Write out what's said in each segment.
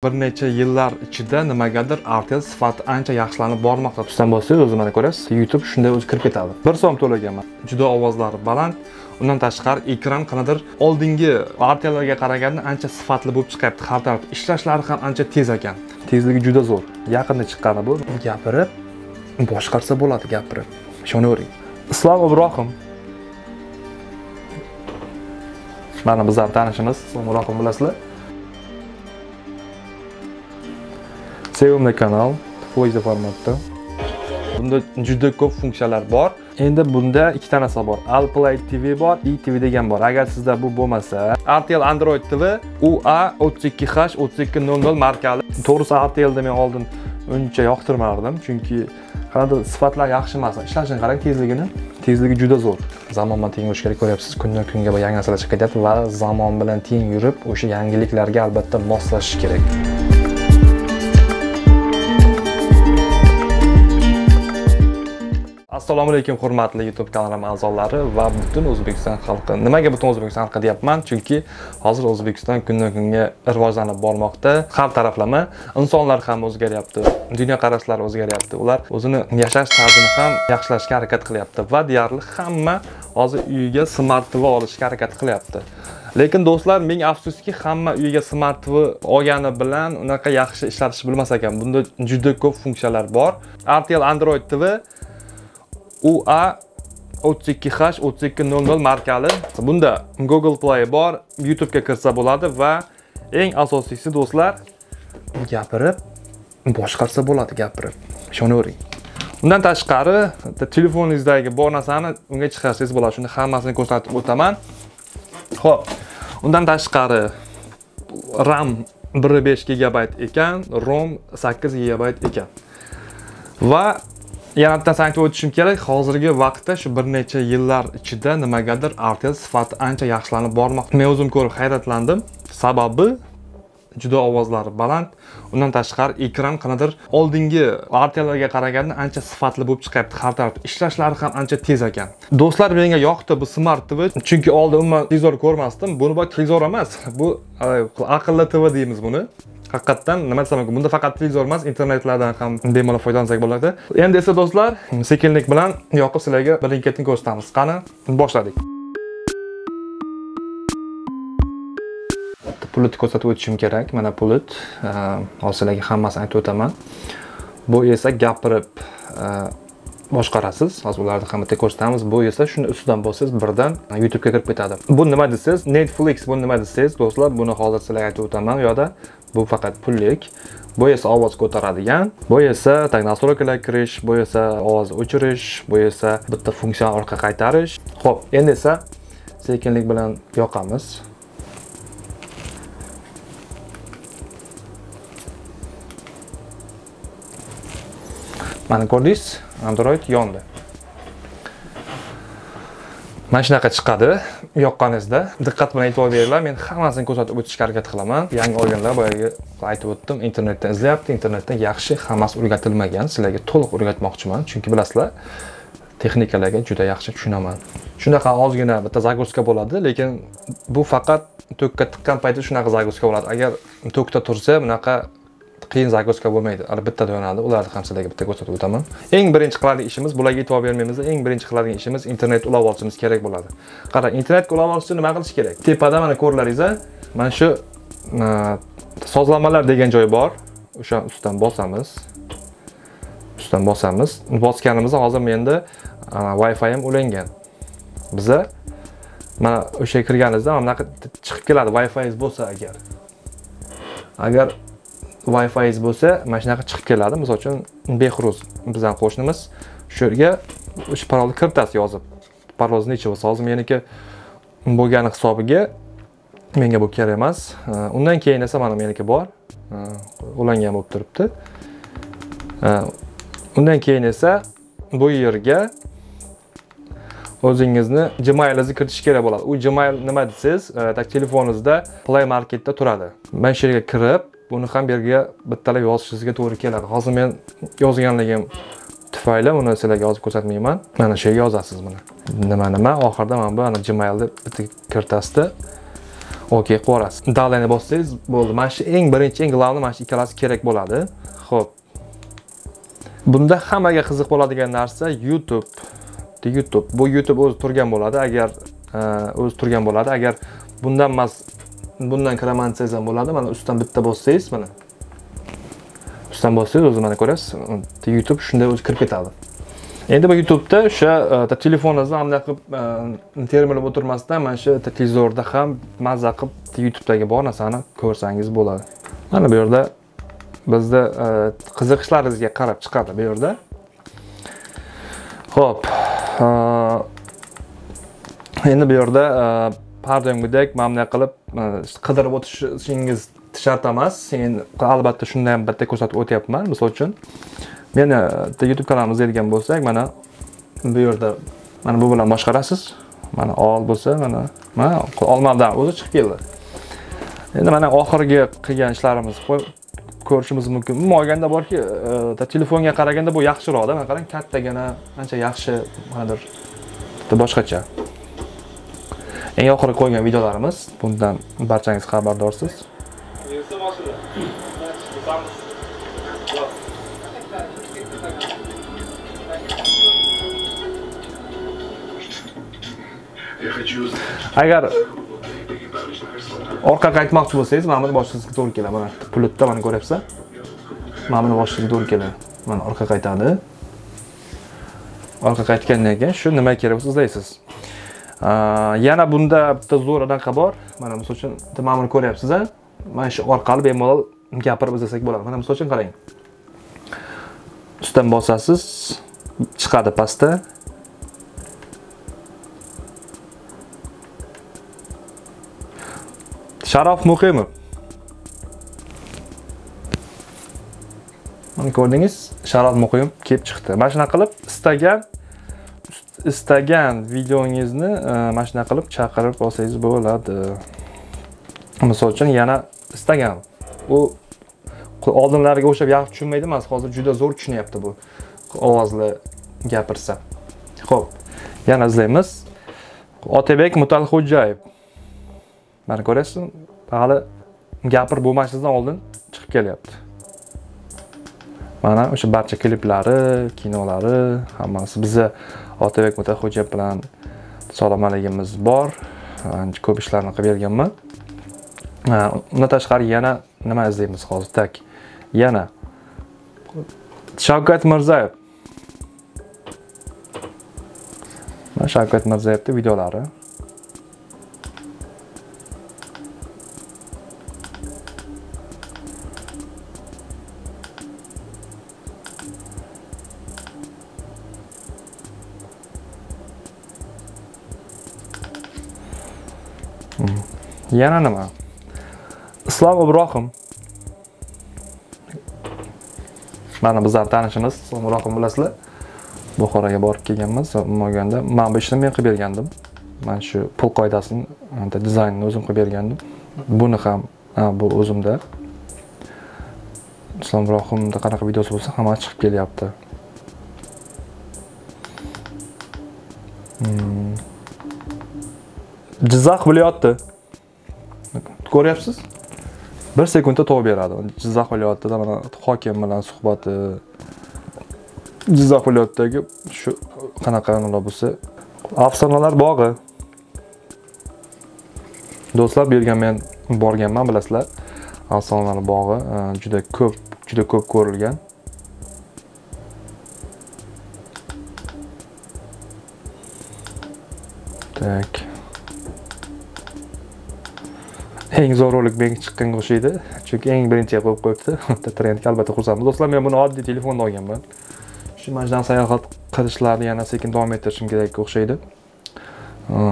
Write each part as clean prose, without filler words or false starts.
Bir necha yillar ichida nimagadir RTL sifati ancha yaxshilanib bormoqda. Tushdan bo'lsangiz o'zi mana ko'rasiz, YouTube shunday o'zi kirib ketadi. 1 so'm to'laganman. Juda ovozlari baland. Undan tashqari ekran qanaqadir oldingi RTLlarga qaraganda ancha sifatli bo'lib chiqyapti. Har taraf ishlashlari ham ancha tez ekan. Tezligi juda zo'r. Yaqinda chiqqani bu. Gapirib boshqarsa bo'ladi, gapirib. Ishonavering. Islom Ibrohim. Mana bizlar tanishimiz, Islom Ibrohim bilasizlar. Sevimli kanal, foyda formatda. Bunda juda ko'p funksiyalar bor. Endi bunda ikkita narsa bor. Alplay TV bor, eTV degan bor. Agar sizda bu bo'lmasa, RTL Android TV UA 32H3200 markali. To'g'risi RTLda men oldin uncha yoqtirmardim, chunki qanday sifatlar yaxshi emas. Ishlashini qarang, tezligi juda zo'r. Zamon bilan teng yurish kerak, ko'ryapsiz. Kundan kunga yangi narsalar chiqib ketyapti va zamon bilan teng yurib, o'sha yangiliklarga albatta moslashish kerak. Assalomu alaykum hurmatli YouTube kanalim a'zolari va butun O'zbekiston xalqi. Nimaga butun O'zbekiston xalqi deyapman? Chunki hozir O'zbekiston kundan kunga rivojlanib bormoqda. Har taraflama insonlar ham o'zgaryapti, dunyo qarashlari o'zgaryapti. Ular o'zini yashash tarzini ham yaxshilashga harakat qilyapti va deyarli hamma hozir uyiga smart TV olishga harakat qilyapti. Lekin do'stlar, ming afsuski hamma uyiga smart TV olgani bilan unaqa yaxshi ishlatish bilmas ekan. Bunda juda ko'p funksiyalar bor. RTL Android TV UA 32H3200 markali. Bunda Google Play bor, YouTube ga kirsa bo'ladi va eng asosiysi do'stlar, gapirib boshqarsa bo'ladi, gapirib. Ishonavering. Undan tashqari, telefoningizdagi bor narsani unga chiqarsangiz bo'ladi. Shuni hammasini ko'rsatib o'taman. Xo'p, undan tashqari RAM 1.5 GB ekan, ROM 8 GB ekan. Va yana bitta aytib o'tishim kerak, hozirgi vaqtda shu bir necha yillar ichida nimagadir RTL sifati ancha yaxshilanib bormoqda. Men o'zim ko'rib hayratlandim. Sababi juda ovozlari baland. Undan tashqari ekran qanaqadir oldingi RTLlarga qaraganda ancha sifatli bo'lib chiqyapti. Har taraf ishlashlari ham ancha tez ekan. Do'stlar, menga yoqdi bu Smart TV, chunki oldin umuman televizor ko'rmasdim. Buni bu televizor emas, bu aqlli TV deymiz buni. Haqiqatan nima desam mumkin, bunda faqat televizor emas, internetlardan ham bemalol foydalansak bo'ladi. Endi esa do'stlar, sekinlik bilan yoqib sizlarga birin-ketin ko'rsatamiz. Qani, boshladik. Pulit ko'rsatib o'tishim kerak. Mana pulit. Hozir sizlarga hammasini aytib o'taman. Bu esa gapirib boshqarasiz. Hozir ularni ham bitta ko'rsatamiz. Bu esa shuni ustidan bo'lsangiz birdan YouTube ga kirib ketadi. Bu nima desiz? Netflix bu nima desiz? Do'stlar, buni hozir sizlarga aytib o'taman. Yo'da bu faqat pullik. Bu esa ovoz ko'taradigan. Bu esa nastroykalarga kirish, bu esa ovoz o'chirish, bu esa bitta funksiya orqa qaytarish. Xo'p, endi esa sekinlik bilan yoqamiz. Mana ko'rdingiz, Android yondi. Mana shunaqa chiqadi. Yoqqaningizda diqqat bilan e'tibor beringlar. Men hammasini ko'rsatib o'tishga harakat qilaman. Yangi olganlar boyaga aytib o'tdim, internetdan izlayapti. Internetda yaxshi, hammasi o'rgatilmagan. Sizlarga to'liq o'rgatmoqchiman, chunki bilasizlar, texnikalarga juda yaxshi tushunaman. Shunaqa ozgina bitta zagroska bo'ladi, lekin bu faqat tokka tiqqan paytda shunaqa zagroska bo'ladi. Agar tokda tursa, bunaqa qiyin zagroska bo'lmaydi. Albatta yonadi. Ularni ham sizlarga bitta ko'rsatib o'taman. Eng birinchi qiladigan ishimiz, bularga e'tibor bermaymiz. Eng birinchi qiladigan ishimiz internet ulab olishimiz kerak bo'ladi. Qarang, internetga ulab olish uchun nima qilish kerak? Tepada mana ko'rlaringizda, mana shu sozlamalar degan joy bor. O'sha ustidan bosamiz. Ustidan bosamiz. Bosganimizda hozir menda Wi-Fi ham ulangan. Biza mana o'sha kirganingizda mana bunaqa chiqib keladi Wi-Fi'ingiz bo'lsa agar Wi-Fi'ingiz bo'lsa, mana shunaqa chiqib keladi. Misol uchun Behruz bizdan qo'shnimiz shu yerga o'sha parolni kiritasiz yozib. Parol necha bo'lsa, hozir meniki bo'lgani hisobiga menga bu kerak emas. Undan keyin esa mana meniki bor. Ulangan bo'lib turibdi. Undan keyin esa bu yerga o'zingizni Gmail'ingizni kiritish kerak bo'ladi. U Gmail nima desiz? Telefoningizda Play Marketda turadi. Men shu yerga kirib, buni ham yerga bittalab yozishingizga to'g'ri keladi. Hozir men yozganligim tufayli uni sizlarga yozib ko'rsatmayman. Mana shu yerga yozasiz buni. Nima oxirida mana bu Gmailni bitta kiritasizda. Okey, qo'yasiz. Dalani bossangiz bo'ldi. Mana shu eng birinchi, eng glavni mana shu ikkalasi kerak bo'ladi. Xo'p. Bunda hammaga qiziq bo'ladigan narsa YouTube. Bu YouTube o'zi turgan bo'ladi. Agar o'zi turgan bo'ladi. Agar bundan emas, bundan kiraman desangiz ham bo'ladi. Mana ustidan bitta bossangiz, mana. Ustidan bossangiz o'zi mana ko'rasiz. YouTube shunday o'zi kirib ketadi. Endi bu YouTube'da o'sha telefoningizni hamda qilib terminal o'tirmasdan mana shu televizorda ham mazza qilib YouTube'dagi bor narsani ko'rsangiz bo'ladi. Mana bu yerda bizda qiziqishlaringizga qarab chiqadi bu yerda. Xo'p. Endi bu yerda har doimgidek mana qilib qidirib o'tishingiz shart emas. Endi albatta shunday ham bitta ko'rsatib o'tyapman. Misol uchun meni YouTube kanalimizga kelgan bo'lsak, mana bu yerda mana bu bilan boshqarasiz. Mana ol bo'lsa, mana olmadan o'zi chiqib keldi. Endi mana oxirgi qilgan ishlarimizni ko'rishimiz mumkin. Umuman olganda borki, telefonga qaraganda bu yaxshiroq-da. Mana qarang, kattagina, ancha yaxshi, manadir boshqacha. Eng oxirgi qo'ygan videolarimiz, bundan barchangiz xabardorsiz. Agar orqaga qaytmoqchi bo'lsangiz, mana buni boshqasiga to'g'ri keladi. Mana pultda mana ko'ryapsiz. Mana buni boshqasiga to'g'ri keladi. Mana orqa qaytadi. Orqa qaytgandan keyin shu nima kerak bo'lsa izlaysiz. Yana bunda bitta zo'r anaqa bor. Mana misol uchun mana buni ko'ryapsiz, a? Mana shu orqali bemalol gapirib izlasak bo'ladi. Mana misol uchun qarang. Ustidan bosasiz, chiqadi pastda. Sharof Muqimov. Mana ko'rdingiz, Sharof Muqimov kelib chiqdi. Mana shuna qilib istagan videongizni mana shuna qilib chaqirib olsangiz bo'ladi. Misol uchun yana istagan. U oldinlariga o'xshab yaxshi tushunmaydi emas, hozir juda zo'r tushunyapti bu ovozli gapirsa. Xo'p, yana izlaymiz. Otabek Mutalxo'jayev. Mana ko'rasiz, hali gapir bo'lmashidan oldin chiqib kelyapti. Mana o'sha barcha kliplari, kinolari, hammasi biza Otabek Mutalxo'jayev bilan salomaligimiz bor. Ancha ko'p ishlarni qilib berganman. Undan tashqari yana nima izlaymiz hozir? Tak. Yana Shavkat Mirziyoyev. Mana Shavkat Mirziyoyevning videolari. Yana nima? Islom Ibrohim. Mana bizlar tanishimiz, Islom Ibrohim bilasizlar. Buxoroga borib kelganmiz. Bo'lganda men bu ishni men qilib bergandim. Mana shu pul qoidasini, dizaynini o'zim qilib bergandim. Buni ham bu o'zimda. Islom Ibrohimda qanaqa videosi bo'lsa, hamma chiqib kelyapti. Jizzax viloyati. Ko'ryapsiz? 1 sekundda to'g'ri beradi. Jizzax viloyatida mana hokim bilan suhbati. Jizzax viloyatidagi shu qanaqa nimalar bo'lsa, afsonalar bog'i. Do'stlar, bu yerga men borganman, bilasizlar. Afsonalar bog'i juda ko'p ko'rilgan. Tak. Eng zo'r rolik menga chiqqanga o'xshaydi. Chunki eng birinchiga qo'yib qo'yibdi. Trendga albatta xursandman. Do'stlar, men buni oddiy telefonda olganman. Shu majdan sayohat qilishlarni yana sekin davom ettirishim kerakga o'xshaydi.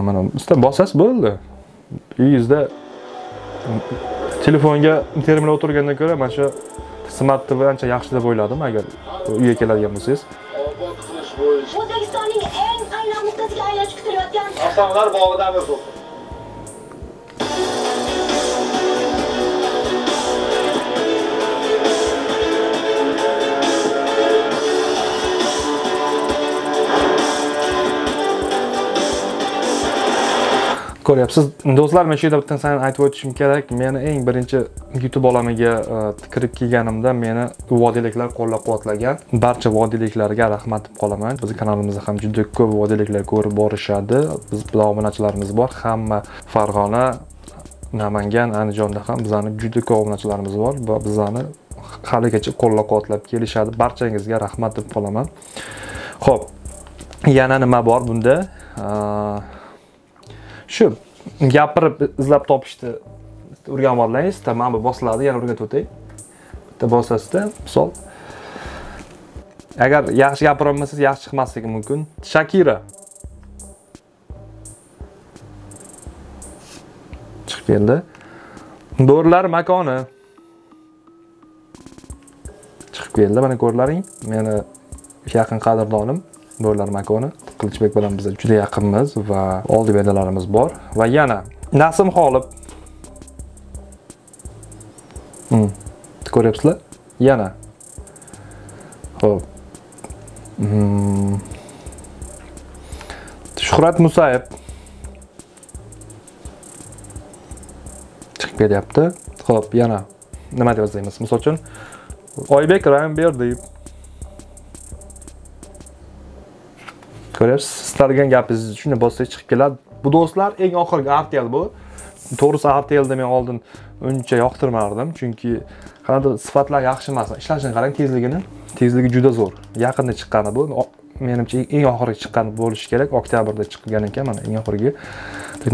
Mana ustidan bosasiz bo'ldi. Uyingizda telefonga terminal o'tirgandan ko'ra mana shu Smart TV ancha yaxshi deb o'yladim, agar uyga keladigan bo'lsangiz. O'zbekistonning eng qaynoq nuqtasiga aylanib kutilayotgan afsonalar bog'idan bir to'p. Ko'ryapsiz, do'stlar, men shu yerda bitta narsani aytib o'tishim kerak. Meni eng birinchi YouTube olamiga kirib kelganimda meni vodiyliklar qo'llab-quvvatlagan. Barcha vodiyliklarga rahmat deb qolaman. Bizning kanalimizda ham juda ko'p vodiyliklar ko'rib borishadi. Biz obunachilarimiz bor. Hamma Farg'ona, Namangan, Andijonda ham bizning juda ko'p obunachilarimiz bor va bizani haligacha qo'llab-quvvatlab kelishadi. Barchangizga rahmat deb qolaman. Xo'p, yana nima bor bunda? Shu gapirib izlab topishni o'rganib olasizlar. Tamam, bu bosiladi, yana o'rgatib o'tay. Bitta bosasizda, misol agar yaxshi gapira olmasangiz yaxshi chiqmasligi mumkin. Shakira chiqib keldi. Bo'rlar makoni chiqib keldi. Mana ko'rlaring, meni yaqin qadrdonim Bo'rlar makoni. Qilichbek bilan biz juda yaqinmiz va oldi bedalarimiz bor. Va yana Nasim Xolib. Ko'ryapsizlar? Yana. Xo'p. Shuhrat Musayev chiqib kelyapti. Xo'p, yana nima deb yozamiz? Misol uchun Oybek Raymberdiyev. Ko'ryapsiz, istalgan gapingizni shunday bossangiz chiqib keladi. Bu do'stlar eng oxirgi RTL bu. To'g'risi RTLda men oldin uncha yoqtirmardim, chunki qanaqa sifatlar yaxshi emas. Ishlashini qarang, tezligi juda zo'r. Yaqinda chiqqani bu. Menimcha eng oxirgi chiqqani bo'lishi kerak. Oktyabrda chiqqan ekan, mana eng oxirgi.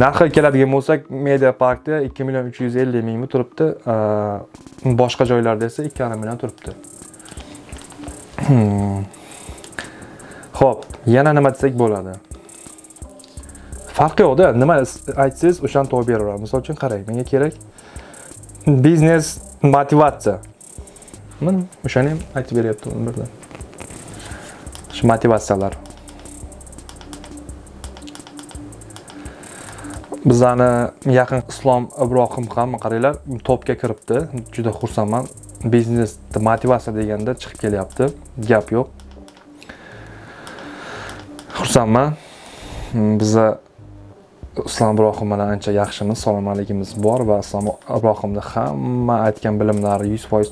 Narxi keladigan bo'lsak, Media Parkda 2.350.000 turibdi. Boshqa joylarda esa 2.5 million turibdi. Xo'p, yana nima desak bo'ladi? Farqi yo'qda, nima aytsangiz o'shani to'g'ri beraveradi. Misol uchun qarang, menga kerak biznes motivatsiya. Mana o'shani ham aytib beryapti birdan. Shu motivatsiyalar. Bizani yaqin Islom Ibrohim ham qaranglar, topga kiribdi. Juda xursandman. Biznes motivatsiya deganda chiqib kelyapti. Gap yo'q. Xursandman. Biza Islom Ibrohim bilan ancha yaxshimiz, salomatligimiz bor va Islom Ibrohimda hamma aytgan bilimlari 100%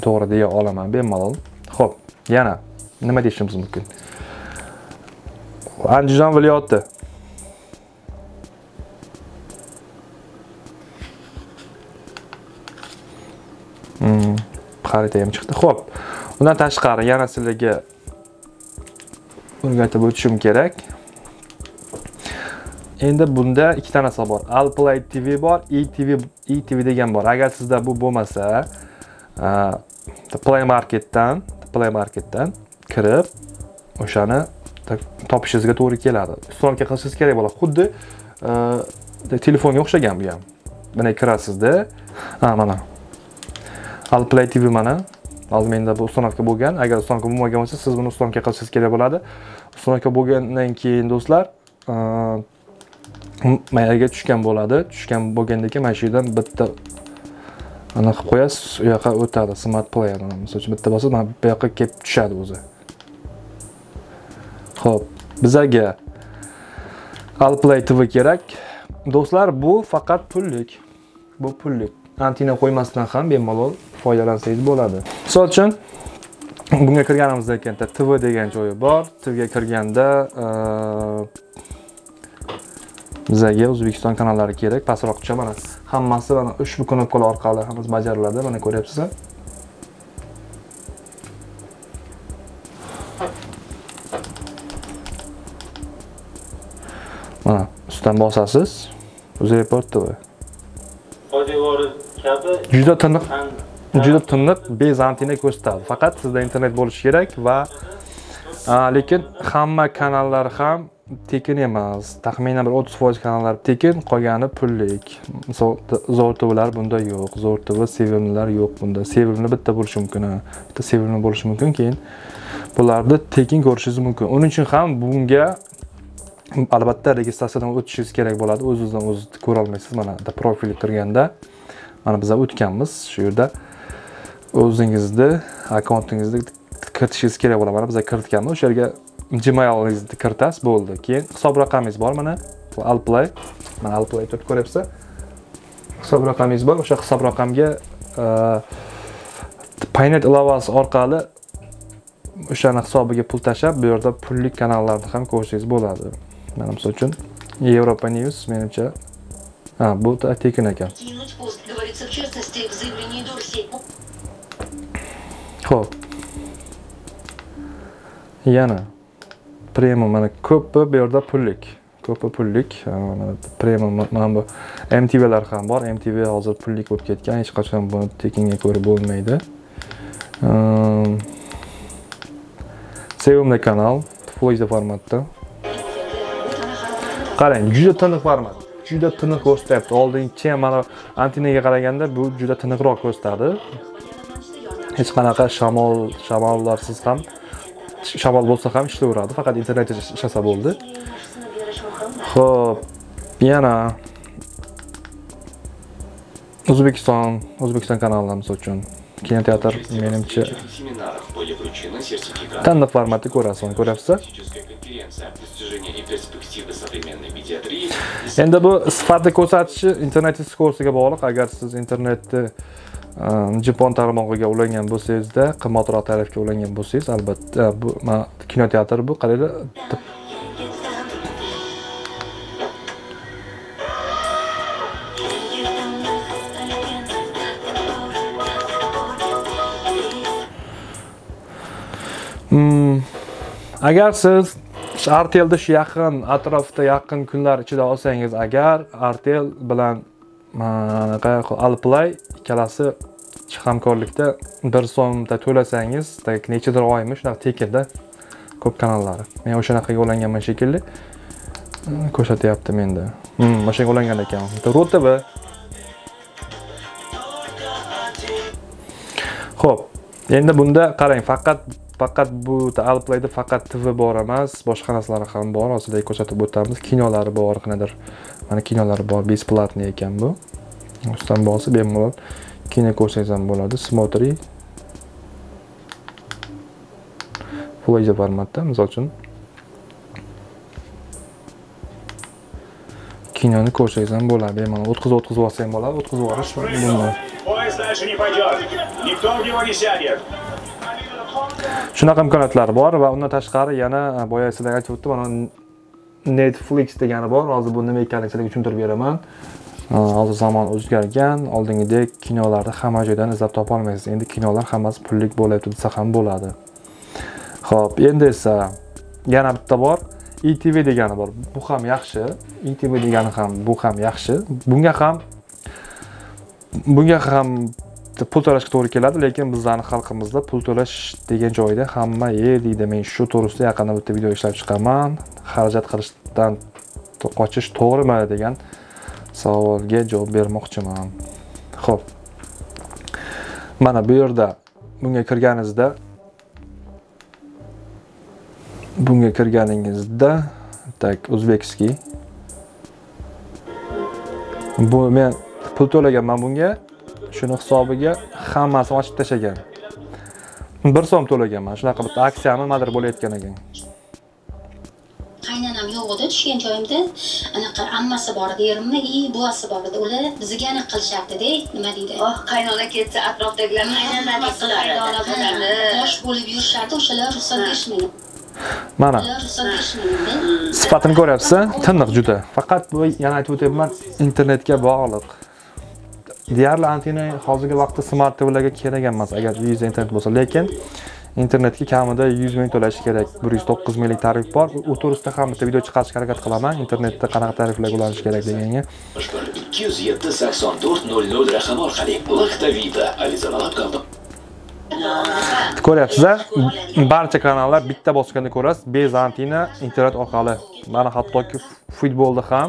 to'g'ri deya olaman, bemalol. Xo'p, yana nima deyishimiz mumkin? Andijon viloyati. Xarita ham chiqdi. Xo'p, undan tashqari yana sizlarga o'rgatib o'tishim kerak. Endi bunda ikkita narsa bor. Alplay TV bor, eTV degan bor. Agar sizda bu bo'lmasa, Play Marketdan kirib, o'shani topishingizga to'g'ri keladi. Ustomonga qilishingiz kerak bo'ladi. Xuddi telefonga o'xshagan bu ham. Mana kirasizda, mana Alplay TV mana. Hozir menda bu ustomonga bo'lgan. Agar ustomonga bo'lmagan bo'lsa, siz buni ustomonga qilishingiz kerak bo'ladi. Ustomonga bo'lgandan keyin do'stlar, mayga tushgan bo'ladi. Tushgan bo'lgandan keyin mana shu yerdan bitta ana qilib qo'yasiz, u yoqqa o'tadi. Smart Play mana. Misol uchun bitta bo'lsa, mana bu yoqqa kelib tushadi o'zi. Xo'p, bizga Alplay TV kerak. Do'stlar, bu faqat pullik. Bu pullik. Antina qo'ymasdan ham bemalol foydalansangiz bo'ladi. Misol uchun bunga kirganimizda ekanda TV degan joyi bor. TVga kirganda bizga O'zbekiston kanallari kerak. Pastroqcha mana hammasi mana ushbu knopkalar orqali hammasi bajariladi. Mana ko'ryapsizlar. Mana ustidan bosasiz. UzReport TV. Juda tiniq bez antina ko'rsatadi. Faqat sizda internet bo'lishi kerak va lekin hamma kanallar ham tekin emas. Taxminan bir 30% kanallar tekin, qolgani pullik. Misol Zo'r TVlar bunda yo'q. Zo'r TV, sevimlilar yo'q bunda. Sevimli bitta bo'lishi mumkin. Bitta sevimli bo'lishi mumkin, keyin bularni tekin ko'rishingiz mumkin. Uning uchun ham bunga albatta registratsiyadan o'tishingiz kerak bo'ladi. O'zingizdan o'zingiz ko'ra olmaysiz. Mana da profilga kirganda mana biz o'tganmiz. Shu yerda o'zingizni akkauntingizni kiritishingiz kerak bo'ladi. Mana biz kiritganmiz. O'sha yerga Gmailingizni kiritasiz, bo'ldi. Keyin hisob raqamingiz bor mana. Bu Alplay. Mana Alplay turib ko'ryapsiz. Hisob raqamingiz bor. O'sha hisob raqamga Paynet ilovasi orqali o'shani hisobiga pul tashab, bu yerda pullik kanallarni ham ko'rishingiz bo'ladi. Mana misol uchun Europa News menimcha bu tekin ekan. Кинуть пост, говорится в частности в заявлении Дорси. Xo'p. Yana premium mana ko'pi bu yerda pullik. Ko'pi pullik. Mana premium mana bu MTV lar ham bor. MTV hozir pullik bo'lib ketgan. Hech qachon buni tekinga ko'rib bo'lmaydi. Sevimli kanal Full HD formatda. Qarang, juda tiniq format. Juda tiniq ko'rsatyapti. Oldingi mana antenaga qaraganda bu juda tiniqroq ko'rsatadi. Hech qanaqa shamollarsiz ham shamol bo'lsa ham ishlayveradi. Faqat internetda ishlasa bo'ldi. Xo'p, yana O'zbekiston kanallarimiz uchun kinoteatr menimcha tanliq formatda ko'ryapsiz. Endi bu sifatni ko'rsatishi internetingiz ko'rsiga bog'liq. Agar siz internetni Jipon tarmog'iga ulangan bo'lsangizda, qimmatroq tarifga ulangan bo'lsangiz, albatta bu kinoteatr bu qaranglar. Agar siz Artelda shu yaqin atrofda yaqin kunlar ichida olsangiz, agar Artel bilan Alplay ikkalasi hamkorlikda 1 so'mda to'lasangiz, nechadir oymi shunaqa tekinda ko'p kanallari. Men o'shanaqa yo'langanman shekilli. Ko'rsatyapti menda. O'shanga yo'langan ekan. ROTV. Xo'p, endi bunda qarang, faqat bu Alplayda faqat TV bor emas, boshqa narsalar ham bor. Hozirda ko'rsatib o'tamiz. Kinolari bor, qanadir. Mana kinolari bor, besplatniy ekan bu. Ustidan bosib bemalol kino ko'rsangiz ham bo'ladi. Смотри. Full HD formatda, misol uchun kinoni ko'rsangiz ham bo'ladi. Bemalol o'tkazib olsa ham bo'ladi. O'tkazib olish bunday. Поезд дальше не пойдет. Никто в него не сядет. Shunaqa imkoniyatlari bor va undan tashqari yana boya sizlarga aytib o'tdim, mana Netflix degani bor. Hozir bu nima ekanligini sizlarga tushuntirib beraman. Hozir zamon o'zgargan, oldingidek kinolarni hamma joydan izlab topa olmaysiz. Endi kinolar hammasi pullik bo'layapti desa ham bo'ladi. Xo'p, endi esa yana bitta bor. ETV degani bor. Bu ham yaxshi. ETV degani ham bu ham yaxshi. Bunga ham pul to'lashga to'g'ri keladi, lekin bizlarning xalqimizda pul to'lash degan joyda hamma deydi. Men shu to'g'risida yaqinda bitta video ishlab chiqaman. Xarajat qilishdan qochish to'g'rimi degan savolga javob bermoqchiman. Xo'p. Mana bu yerda bunga kirganingizda tak o'zbekskiy. Bu men pul to'laganman bunga. Shuni hisobiga hammasini ochib tashagan. 1 so'm to'laganman. Shunaqa bitta aksiyami nimadir bo'layotgan ekan. Qaynanam yo'q edi, tushgan joyimda anaqa ammasi bor edi, erimni, buvasi bor edi. Ular bizga aniq qilishardi-da, nima deydi? Qaynona ketsa atrofdagilar qaynonalik qilardi. Bosh bo'lib yurishardi, o'shalar ruxsat berishmagan. Mana sifatini ko'ryapsiz, tiniq juda. Faqat bu yana aytib o'tyapman, internetga bog'liq. Deyarli antena hozirgi vaqtda smart TVlarga kerak emas, agar uyingizda internet bo'lsa, lekin internetga kamida 100 ming to'lash kerak. 109 minglik tarif bor. U to'g'risida ham bitta video chiqarishga harakat qilaman. Internetda qanaqa tariflarga ulanish kerak deganga. 207-84-00 raqami orqali vaqt Vita arizalab qoldim. Ko'ryapsiz, barcha kanallar bitta bosganda ko'rasiz, bez antena internet orqali. Mana hattoki futbolda ham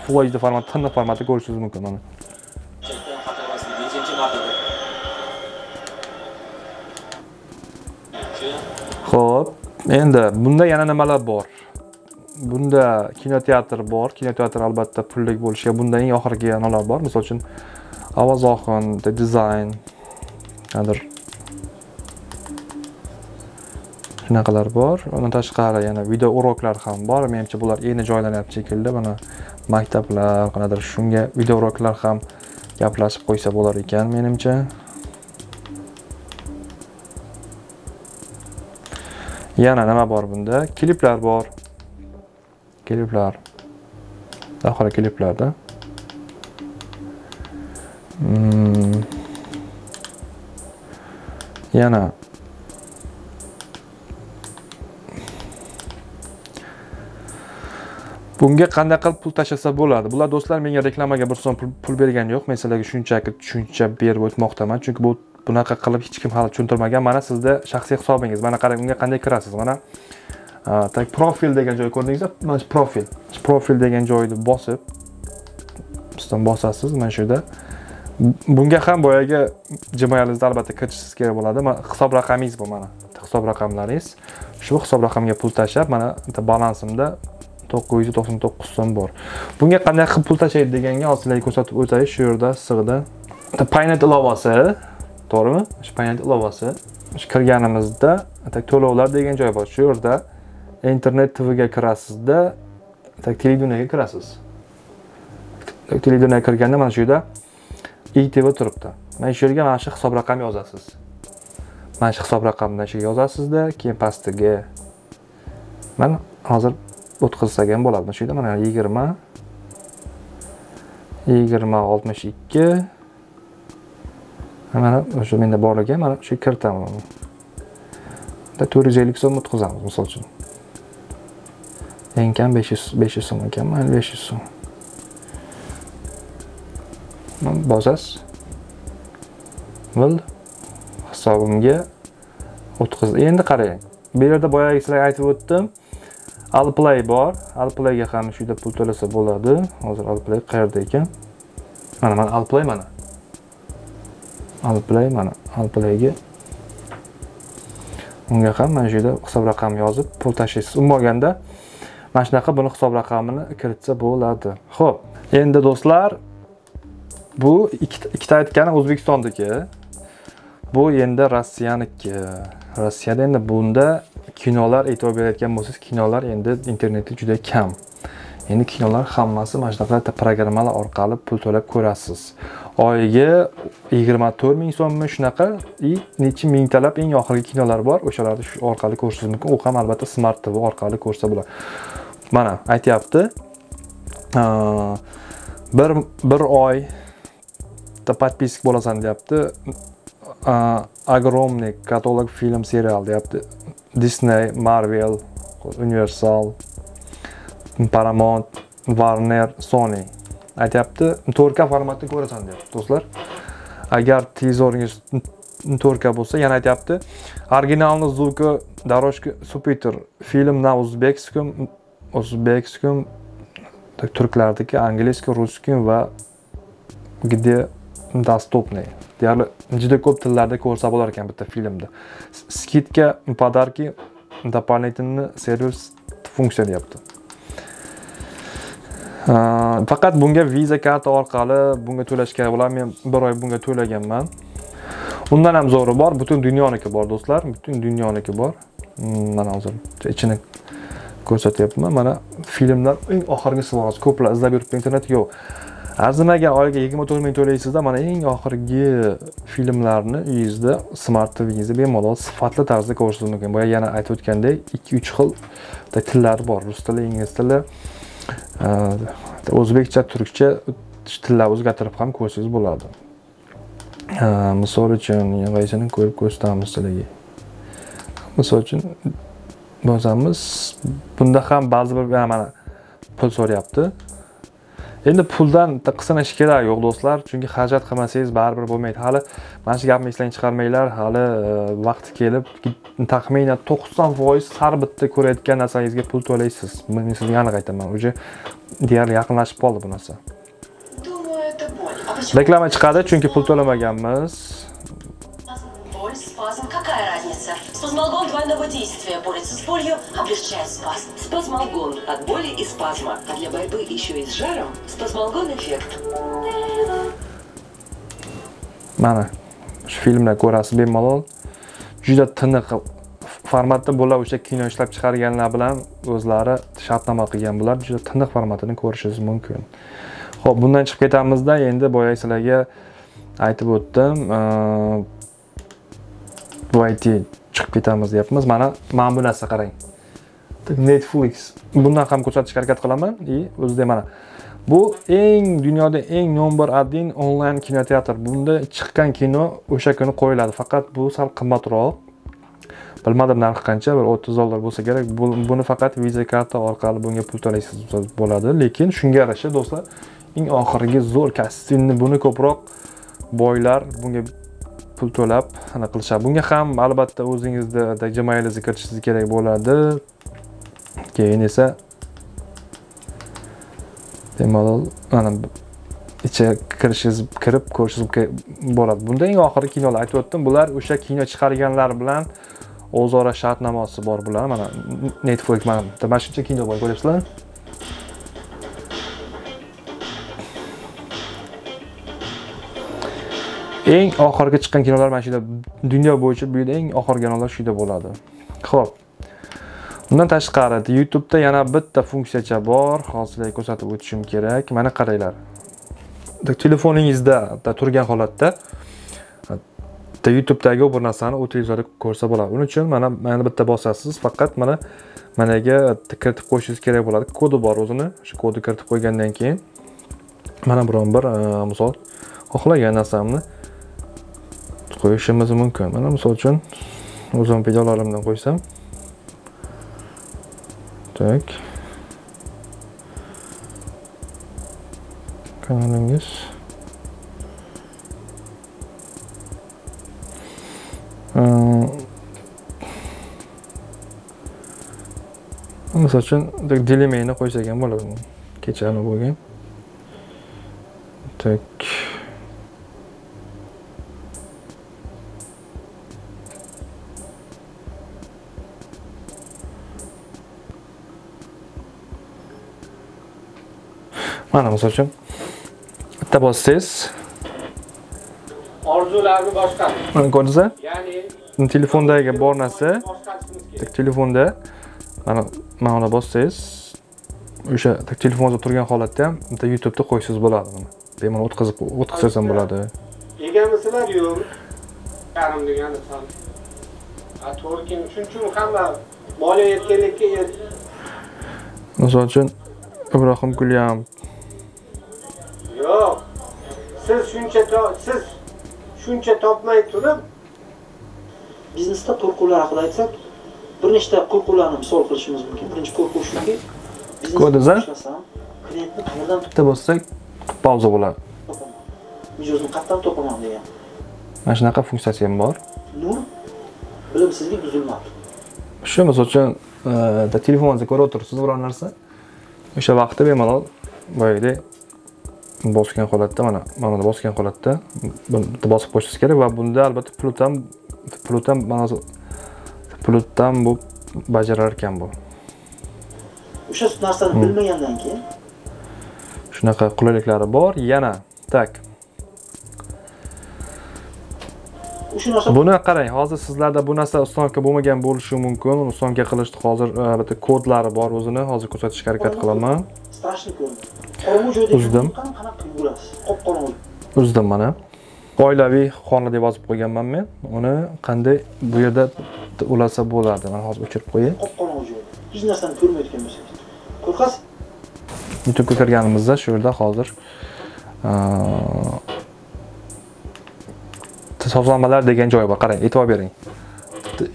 Full HD format, tiniq formatda ko'rishingiz mumkin mana. Xo'p, endi bunda yana nimalar bor? Bunda kinoteatr bor. Kinoteatr albatta pullik bo'lishiga bunda eng oxirgi analar bor. Misol uchun ovozoxon, dizayn, qadr shunaqalar bor. Undan tashqari yana video uroklar ham bor. Menimcha bular endi joylanyapti shekilli. Mana maktablar, qanaqadir shunga videouroklar ham gaplashib qo'ysa bo'lar ekan menimcha. Yana nima bor bunda? Kliplar bor. Kliplar. Oxiri kliplarda. Yana bunga qanday qilib pul tashlasa bo'ladi? Bular do'stlar menga reklamaga bir so'm pul bergani yo'q. Men sizlarga shunchaki tushuncha berib o'tmoqdaman, chunki bu bunaqa qilib hech kim hali tushuntirmagan. Mana sizda shaxsiy hisobingiz. Mana qarang, unga qanday kirasiz? Mana profil degan joy ko'rdingizmi? Mana profil. Profil degan joyni bosib, sizdan bosasiz mana shu yerda. Bunga ham boyaga Gmailingizda albatta kirishingiz kerak bo'ladi. Mana hisob raqamingiz bu mana. Hisob raqamlaringiz. Shu hisob raqamga pul tashlab, mana balansimda 999 so'm bor. Bunga qanday qilib pul tashlaydi deganga sizlarga ko'rsatib o'tay. Shu yerda sig'ida Paynet ilovasi, to'g'rimi? Shu Paynet ilovasi. Shu kirganimizda to'lovlar degan joy bor. Shu yerda internet TVga kirasizda, televideniyega kirasiz. Televideniyaga kirganda mana shu yerda ITV turibdi. Mana shu yerga mana shu hisob raqamni yozasiz. Mana shu hisob raqamni shu yozasizda, keyin pastiga mana hozir o'tkazsak ham bo'ladi. Shu yerda mana 20 62 mana o'sha menda borligi mana shu kiritaman. 450 so'm o'tkazamiz misol uchun. Eng kam 500 so'm ekan, mana 500 so'm. Mana bosasiz. Bo'ldi. Hisobimga o'tkazdi. Endi qarang. Bu yerda boyagi sizlarga aytib o'tdim. Alplay bor. Alplayga ham shu yerda pul to'lasa bo'ladi. Hozir Alplay qayerda ekan? Mana Alplay mana. Alplay mana. Alplayga unga ham mana shu yerda hisob raqam yozib pul tashlaysiz. Bo'lmaganda mana shunaqa buni hisob raqamini kiritsa bo'ladi. Xo'p, endi do'stlar, bu ikkita aytganim O'zbekistondagi. Bu endi Rossiyaniki. Rossiyada endi bunda kinolar e'tibor berayotgan bo'lsangiz, kinolar endi internetda juda kam. Endi kinolar hammasi mana shunaqa programmalar orqali pul to'lab ko'rasiz. Oyiga 24 ming so'mmi shunaqa, necha mingtalab eng oxirgi kinolar bor. O'shalarni shu orqali ko'rishingiz mumkin. U ham albatta Smart TV orqali ko'rsa bo'ladi. Mana aytayapti. Bir oy подписка bo'lasan deyapti. Огромный katalog film serial deyapti. Disney, Marvel, Universal, Paramount, Warner, Sony. Aytayapti, 4K formatda ko'rasan deyapti, do'stlar. Agar televizoringiz 4K bo'lsa, yana aytayapti, originalni звука дорожка субтитр. Film на o'zbekiston, turklardagi angliskiy, russkiy va где доступный. Deyarli juda ko'p tillarda ko'rsa bo'lar ekan bitta filmda. Skidka, podarki, дополнительный servis funksiya deyapti. Faqat bunga Visa karta orqali bunga to'lash kerak bo'ladi. Men bir oy bunga to'laganman. Undan ham zo'ri bor, butun dunyoniki bor do'stlar, butun dunyoniki bor. Mana hozir ichini ko'rsatyapman. Mana filmlar eng oxirgisi bor. Ko'plar izlab yuribdi internetda yo'q. Arzimagan oyiga 24 ming to'laysizda, mana eng oxirgi filmlarni uyingizda, Smart TVingizda bemalol sifatli tarzda ko'rishingiz mumkin. Boya yana aytib o'tgandek, 2-3 xil tillar bor. Rus tili, ingliz tili, o'zbekcha, turkcha tillar o'zgartirib ham ko'rsangiz bo'ladi. Misol uchun, qaysini ko'rib ko'rsatamiz sizlarga. Misol uchun bosamiz, bunda ham ba'zi bir mana pul so'rayapti. Endi puldan qisinish kerak yo'q do'stlar, chunki xarajat qilmasangiz baribir bo'lmaydi. Hali mana shu gapni esdan chiqarmanglar, hali vaqti kelib taxminan 90% har bitta ko'rayotgan narsangizga pul to'laysiz. Men sizga aniq aytaman, uje deyarli yaqinlashib qoldi bu narsa. Reklama chiqadi, chunki pul to'lamaganmiz. Какая разница? Спазмолгон двойного действия борется с болью, облегчает спазм. Спазмолгон от боли и спазма, а для борьбы еще и с жаром спазмолгон эффект. Mana shu filmlar ko'rasiz bemalol. Juda tiniq formatda bular o'sha kino ishlab chiqarganlar bilan o'zlari shartnoma qilgan. Bular juda tiniq formatini ko'rishingiz mumkin. Xo'p, bundan chiqib ketamizda endi boya sizlarga aytib o'tdim. Bu chiqib ketamiz deyapmiz. Mana bu narsa qarang. Netflix. Bundan ham ko'rsatishga harakat qilaman. O'zida mana. Bu dunyoda eng nomor 1 onlayn kinoteatr. Bunda chiqqan kino o'sha kuni qo'yiladi. Faqat bu sal qimmatroq. Bilmadim narxi qancha, bir $30 bo'lsa kerak. Buni faqat Visa karta orqali bunga pul to'laysiz bo'ladi. Lekin shunga yarasha do'stlar, eng oxirgi zo'r kastinni buni ko'proq boylar bunga pul to'lab ana qilishadi. Bunga ham albatta o'zingizda Gmail'ingizni kiritishingiz kerak bo'ladi. Keyin esa bemalol ana ichiga kirib ko'rishingiz bo'ladi. Bunda eng oxirgi kinolar aytib o'tdim. Bular o'sha kino chiqarganlar bilan o'zaro shartnomasi bor bular. Mana Netflix mana shuncha kino bor, ko'ryapsizlar? Eng oxirgi chiqqan kinolar mana shu yerda, dunyo bo'yicha bu yerda eng oxirgi kinolar shu yerda bo'ladi. Xo'p. Bundan tashqari YouTube'da yana bitta funksiyacha bor. Hozir sizlarga ko'rsatib o'tishim kerak. Mana qaranglar. Telefoningizda turgan holatda YouTube'dagi bir narsani televizorda ko'rsa bo'ladi. Uning uchun mana bitta bosasiz, faqat managa kiritib qo'yishingiz kerak bo'ladi. Kodi bor o'zini. Shu kodni kiritib qo'ygandan keyin mana biron bir misol xohlagan narsamni qo'yishimiz mumkin. Mana misol uchun o'zim videolarimdan qo'ysam. Tak. Kanalingiz. Misol uchun dilemeyni qo'ysak ham bo'ladi. Kechani bo'lgan. Tak. Mana misol uchun bitta bossangiz orzularni boshqar. Mana ko'rdingizmi? Ya'ni telefondagi bor narsa telefonda mana bossangiz o'sha telefonda turgan holatda ham bitta YouTube'da qo'ysangiz bo'ladi. Mana bemalol o'tkazsangiz ham bo'ladi. Egamisizlar yo'q. Yarim degani san. To'g'ri, shuning uchun hamma bola yetganlikka misol uchun Ibrohim Gulyam. Yo'q. Siz shuncha topmay turib biznesda qo'rquvlar haqida aytsak, bir nechta qo'rquvlarni misol qilishimiz mumkin. Birinchi qo'rquv shuki, Ko'rdingizmi? Klientni qayerdan bitta bossak pauza bo'ladi. mijozni qayerdan topaman degan. Mana shunaqa funksiyasi ham bor. Nur bilimsizlik buzilmadi. Shu misol uchun telefoningizda ko'rib o'tiribsiz biror narsa. O'sha vaqtda bemalol boyagidek bosgan holatda mana bosgan holatda bitta bosib qo'yishingiz kerak va bunda albatta pulutdan bu bajarar ekan bu. O'sha narsani bilmagandan keyin shunaqa qulayliklari bor. Yana tak. Buni qarang, hozir sizlarda bu narsa ustonovka bo'lmagan bo'lishi mumkin. Uni ustonovka qilishni hozir bitta kodlari bor o'zini, hozir ko'rsatishga harakat qilaman. Strashni ko'rdim. Qorong'u joyda qanaqa qilasiz? Qop-qorong'u. Uzdim mana. Oilaviy xona deb yozib qo'yganman men. Uni qanday bu yerda ulasa bo'ladi. Mana hozir o'chirib qo'yay. Qop-qorong'u joyda. Hech narsani ko'rmayotgan bo'lsangiz. Qo'rqasiz? YouTube'ga kirganimizda shu yerda hozir sozlamalar degan joy bor. Qarang, e'tibor bering.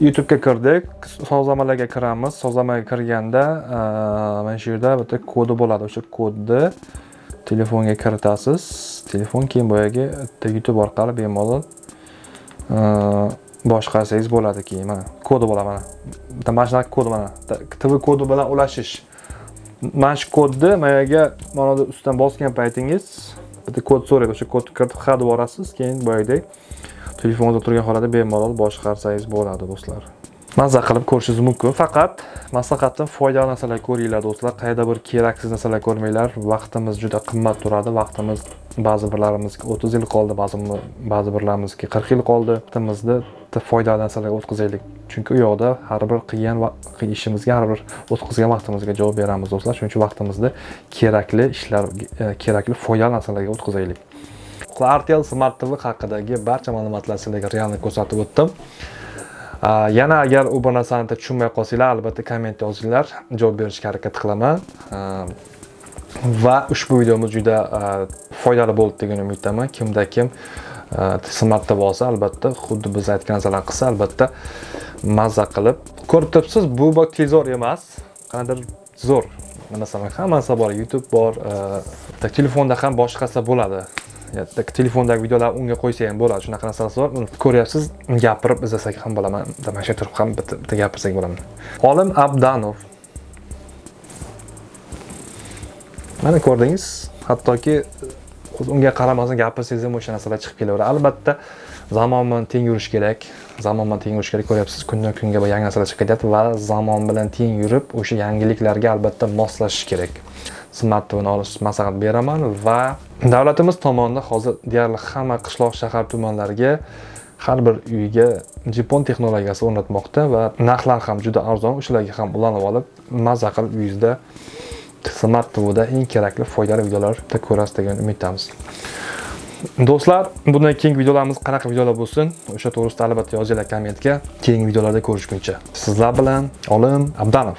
YouTube'ga kirdik, sozlamalarga kiramiz. Sozlamaga kirganda mana shu yerda bitta kodi bo'ladi. O'sha kodni telefonga kiritasiz. Telefon keyin boyagi YouTube orqali bemalol boshqarsangiz bo'ladi keyin. Mana kodi bo'ladi mana. Mana shunaqa kodi mana. TV kodi bilan ulashish. Mana shu kodni mayaga mana ustidan bosgan paytingiz bitta kod so'raydi. O'sha kodni kiritib ha deb yuborasiz, keyin boyagidek telefonda turgan holatda bemalol boshqarsangiz bo'ladi do'stlar. Mazza qilib ko'rishingiz mumkin. Faqat maslahatim foydali narsalar ko'ringlar do'stlar. Qayda bir keraksiz narsalar ko'rmanglar. Vaqtimiz juda qimmat turadi. Vaqtimiz ba'zi birlarimizga 30 yil qoldi, ba'zi birlarimizga 40 yil qoldi. Vaqtimizni albatta foydali narsalarga o'tkazaylik. Chunki u yoqda har bir qilgan ishimizga, har bir o'tkazgan vaqtimizga javob beramiz do'stlar. Shuning uchun vaqtimizni kerakli ishlar, kerakli foydali narsalarga o'tkazaylik. Artel Smart TV haqidagi barcha ma'lumotlarni sizlarga realni ko'rsatib o'tdim. Yana agar u bir narsani tushunmay qolsanglar, albatta komment yozinglar, javob berishga harakat qilaman. Va ushbu videomiz juda foydali bo'ldi degan umiddaman. Kimda kim Smart TV olsa, albatta xuddi biz aytgan narsalarni qilsa, albatta mazza qilib ko'rib turibsiz. Bu televizor emas, qanaqadir zo'r. Masalan, hammasi bor, YouTube bor, telefonda ham boshqasi bo'ladi. Telefondagi videolar unga qo'ysa ham bo'ladi. Shunaqa narsalar bor. Uni ko'ryapsiz, gapirib izlasak ham bo'laman. Mana shu turib ham bitta gapirsak bo'laman. Olim Abdanov. Mana ko'rdingiz, hattoki unga qaramasdan gapirsangiz ham o'sha narsalar chiqib kelaveradi. Albatta, zamon bilan teng yurish kerak. Zamon bilan teng yurish kerak. Ko'ryapsiz, kundan kunga yangi narsalar chiqib kelyapti va zamon bilan teng yurib, o'sha yangiliklarga albatta moslashish kerak. Smart TVni olish maslahat beraman va davlatimiz tomonidan hozir deyarli hamma qishloq, shahar tumanlariga har bir uyga Japon texnologiyasi o'rnatmoqda va narxlar ham juda arzon. O'shalarga ham ulanib olib, mazza qilib uyingizda Smart TVda eng kerakli foydali videolarni ko'rasiz degan umiddamiz. Do'stlar, bundan keyingi videolarimiz qanaqa videolar bo'lsin, o'sha to'g'risida albatta yozinglar kommentga. Keyingi videolarda ko'rishguncha sizlar bilan Olim Abdanov.